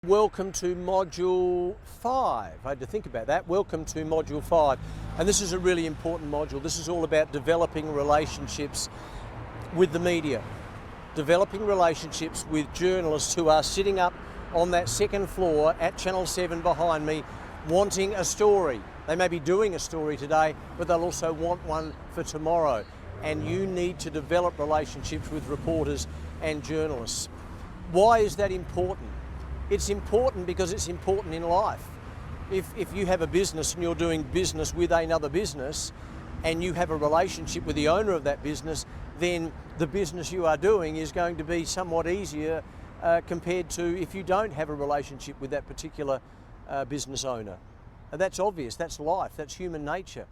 Welcome to Module 5. I had to think about that. Welcome to Module 5. And this is a really important module. This is all about developing relationships with the media. Developing relationships with journalists who are sitting up on that second floor at Channel 7 behind me wanting a story. They may be doing a story today, but they'll also want one for tomorrow. And you need to develop relationships with reporters and journalists. Why is that important? It's important because it's important in life. If you have a business and you're doing business with another business and you have a relationship with the owner of that business, then the business you are doing is going to be somewhat easier compared to if you don't have a relationship with that particular business owner. And that's obvious, that's life, that's human nature.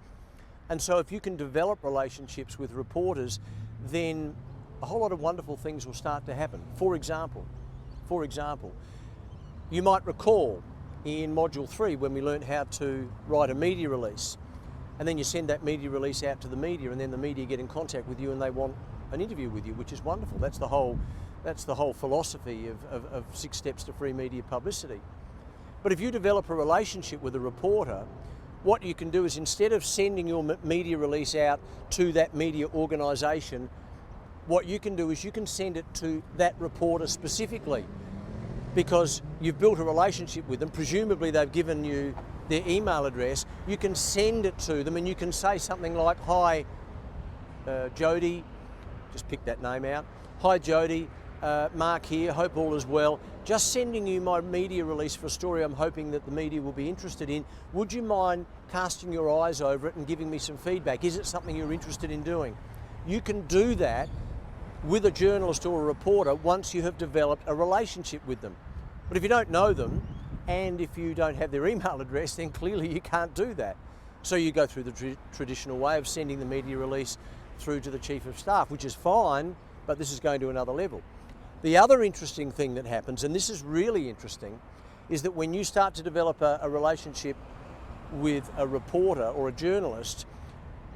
And so if you can develop relationships with reporters, then a whole lot of wonderful things will start to happen. For example, you might recall in Module 3 when we learned how to write a media release, and then you send that media release out to the media, and then the media get in contact with you and they want an interview with you, which is wonderful. That's the whole philosophy of 6 Steps to Free Media Publicity. But if you develop a relationship with a reporter, what you can do is instead of sending your media release out to that media organisation, what you can do is you can send it to that reporter specifically, because you've built a relationship with them. Presumably they've given you their email address. You can send it to them and you can say something like, "Hi, Jody," just pick that name out. "Hi Jody, Mark here, hope all is well. Just sending you my media release for a story I'm hoping that the media will be interested in. Would you mind casting your eyes over it and giving me some feedback? Is it something you're interested in doing?" You can do that with a journalist or a reporter once you have developed a relationship with them. But if you don't know them and if you don't have their email address, then clearly you can't do that. So you go through the traditional way of sending the media release through to the Chief of Staff, which is fine, but this is going to another level. The other interesting thing that happens, and this is really interesting, is that when you start to develop a relationship with a reporter or a journalist,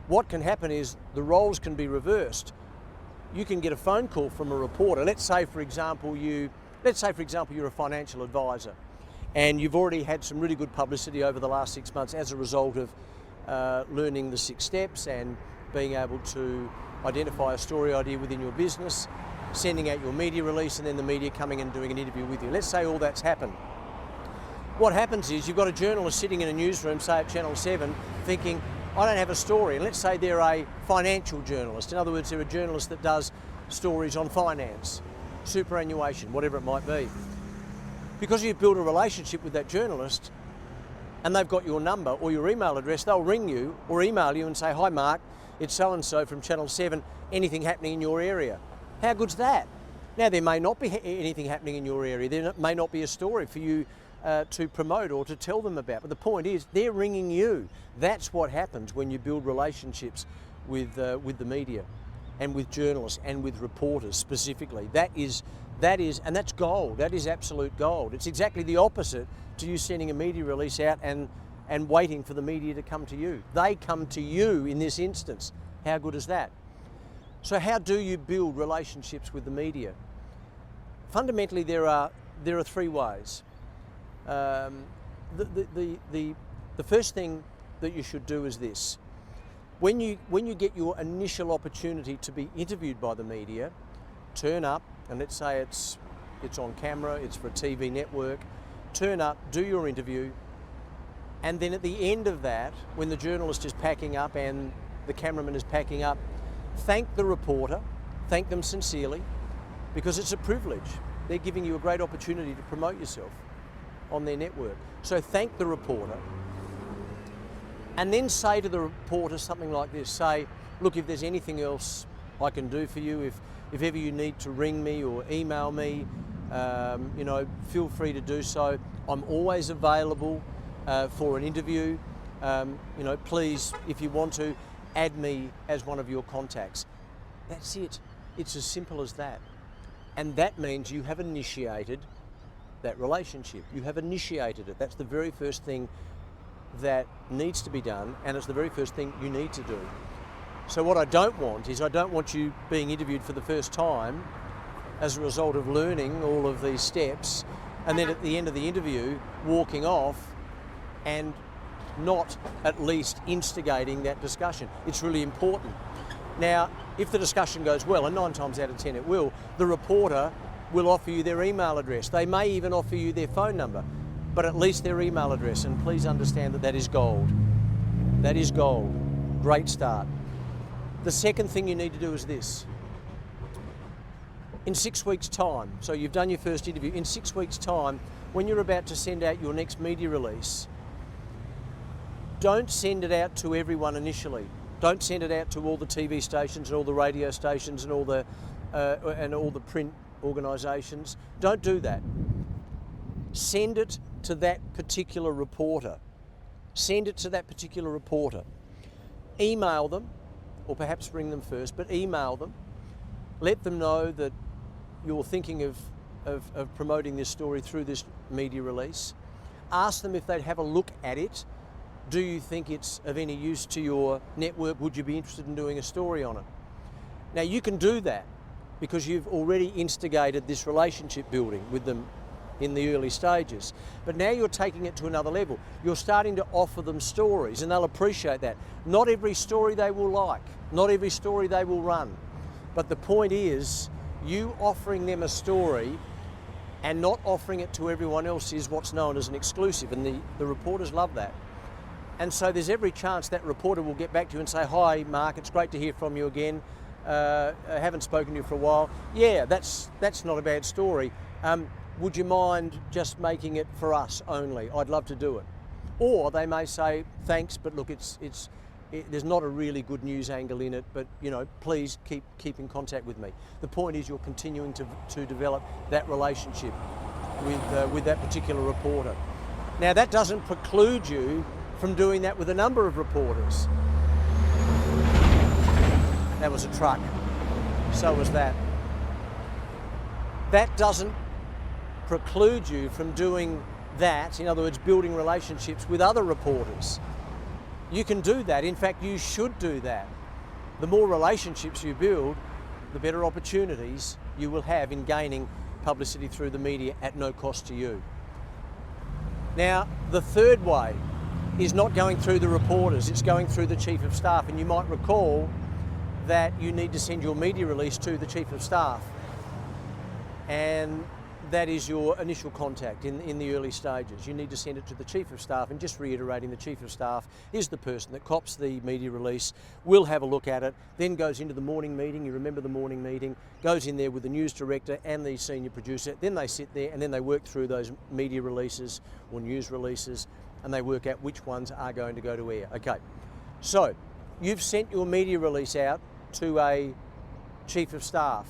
what can happen is the roles can be reversed. You can get a phone call from a reporter. Let's say for example you're a financial advisor and you've already had some really good publicity over the last 6 months as a result of learning the 6 steps and being able to identify a story idea within your business, sending out your media release, and then the media coming and doing an interview with you. Let's say all that's happened. What happens is you've got a journalist sitting in a newsroom, say at Channel 7, thinking, "I don't have a story." And let's say they're a financial journalist. In other words, they're a journalist that does stories on finance, superannuation, whatever it might be. Because you've built a relationship with that journalist and they've got your number or your email address, they'll ring you or email you and say, "Hi Mark, it's so-and-so from Channel 7, anything happening in your area?" How good's that? Now there may not be anything happening in your area. There may not be a story for you to promote or to tell them about. But the point is, they're ringing you. That's what happens when you build relationships with the media and with journalists and with reporters specifically. That is, and that's gold. That is absolute gold. It's exactly the opposite to you sending a media release out and waiting for the media to come to you. They come to you in this instance. How good is that? So how do you build relationships with the media? Fundamentally, there are 3 ways. The first thing that you should do is this. When you get your initial opportunity to be interviewed by the media, turn up, and let's say it's on camera, it's for a TV network, turn up, do your interview, and then at the end of that, when the journalist is packing up and the cameraman is packing up, thank the reporter, thank them sincerely, because it's a privilege. They're giving you a great opportunity to promote yourself on their network. So thank the reporter, and then say to the reporter something like this. Say, "Look, if there's anything else I can do for you, if ever you need to ring me or email me, feel free to do so. I'm always available for an interview. Please, if you want to, add me as one of your contacts." That's it. It's as simple as that. And that means you have initiated that relationship. You have initiated it. That's the very first thing that needs to be done, and it's the very first thing you need to do. So what I don't want is, I don't want you being interviewed for the first time as a result of learning all of these steps and then at the end of the interview walking off and not at least instigating that discussion. It's really important. Now, if the discussion goes well, and 9 times out of 10 it will, the reporter will offer you their email address. They may even offer you their phone number, but at least their email address, and please understand that that is gold. That is gold. Great start. The second thing you need to do is this. In 6 weeks' time, so you've done your first interview, in 6 weeks' time, when you're about to send out your next media release, don't send it out to everyone initially. Don't send it out to all the TV stations and all the radio stations and all the print organisations. Don't do that. Send it to that particular reporter. Send it to that particular reporter. Email them, or perhaps ring them first, but email them. Let them know that you're thinking of promoting this story through this media release. Ask them if they'd have a look at it. Do you think it's of any use to your network? Would you be interested in doing a story on it? Now you can do that because you've already instigated this relationship building with them in the early stages. But now you're taking it to another level. You're starting to offer them stories, and they'll appreciate that. Not every story they will like, not every story they will run. But the point is, you offering them a story and not offering it to everyone else is what's known as an exclusive, and the reporters love that. And so there's every chance that reporter will get back to you and say, "Hi Mark, it's great to hear from you again. I haven't spoken to you for a while. Yeah, that's not a bad story. Would you mind just making it for us only? I'd love to do it." Or they may say, "Thanks, but look, there's not a really good news angle in it, but please keep in contact with me." The point is you're continuing to develop that relationship with that particular reporter. Now that doesn't preclude you from doing that with a number of reporters. That was a truck. So was that. That doesn't preclude you from doing that, in other words, building relationships with other reporters. You can do that. In fact, you should do that. The more relationships you build, the better opportunities you will have in gaining publicity through the media at no cost to you. Now, the third way is not going through the reporters, it's going through the Chief of Staff. And you might recall that you need to send your media release to the Chief of Staff. And that is your initial contact in the early stages. You need to send it to the Chief of Staff, and just reiterating, the Chief of Staff is the person that cops the media release, will have a look at it, then goes into the morning meeting. You remember the morning meeting, goes in there with the news director and the senior producer. Then they sit there and then they work through those media releases or news releases, and they work out which ones are going to go to air. Okay, so you've sent your media release out to a Chief of Staff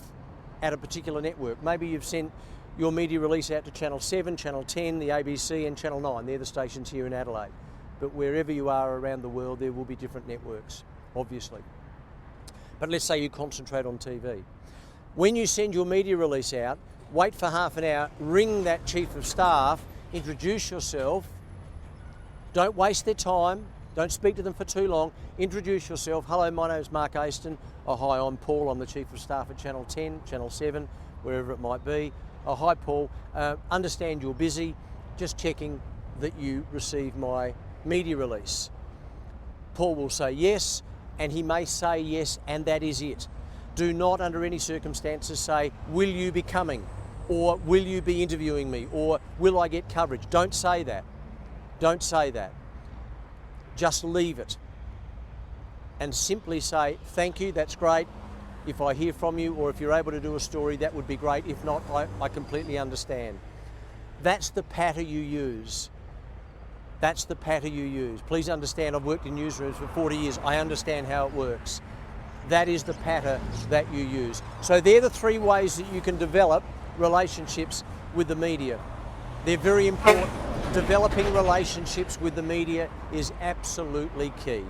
at a particular network. Maybe you've sent your media release out to Channel 7, Channel 10, the ABC and Channel 9. They're the stations here in Adelaide. But wherever you are around the world, there will be different networks, obviously. But let's say you concentrate on TV. When you send your media release out, wait for half an hour, ring that Chief of Staff, introduce yourself. Don't waste their time. Don't speak to them for too long. Introduce yourself. "Hello, my name is Mark Aston." "Oh, hi, I'm Paul. I'm the Chief of Staff at Channel 10, Channel 7, wherever it might be." "Oh, hi, Paul. Understand you're busy. Just checking that you received my media release." Paul will say yes, and he may say yes, and that is it. Do not, under any circumstances, say, "Will you be coming?" or "Will you be interviewing me?" or "Will I get coverage?" Don't say that. Don't say that. Just leave it and simply say, "Thank you, that's great. If I hear from you, or if you're able to do a story, that would be great. If not, I completely understand." That's the patter you use. That's the patter you use. Please understand, I've worked in newsrooms for 40 years. I understand how it works. That is the patter that you use. So they're the 3 ways that you can develop relationships with the media. They're very important. Developing relationships with the media is absolutely key.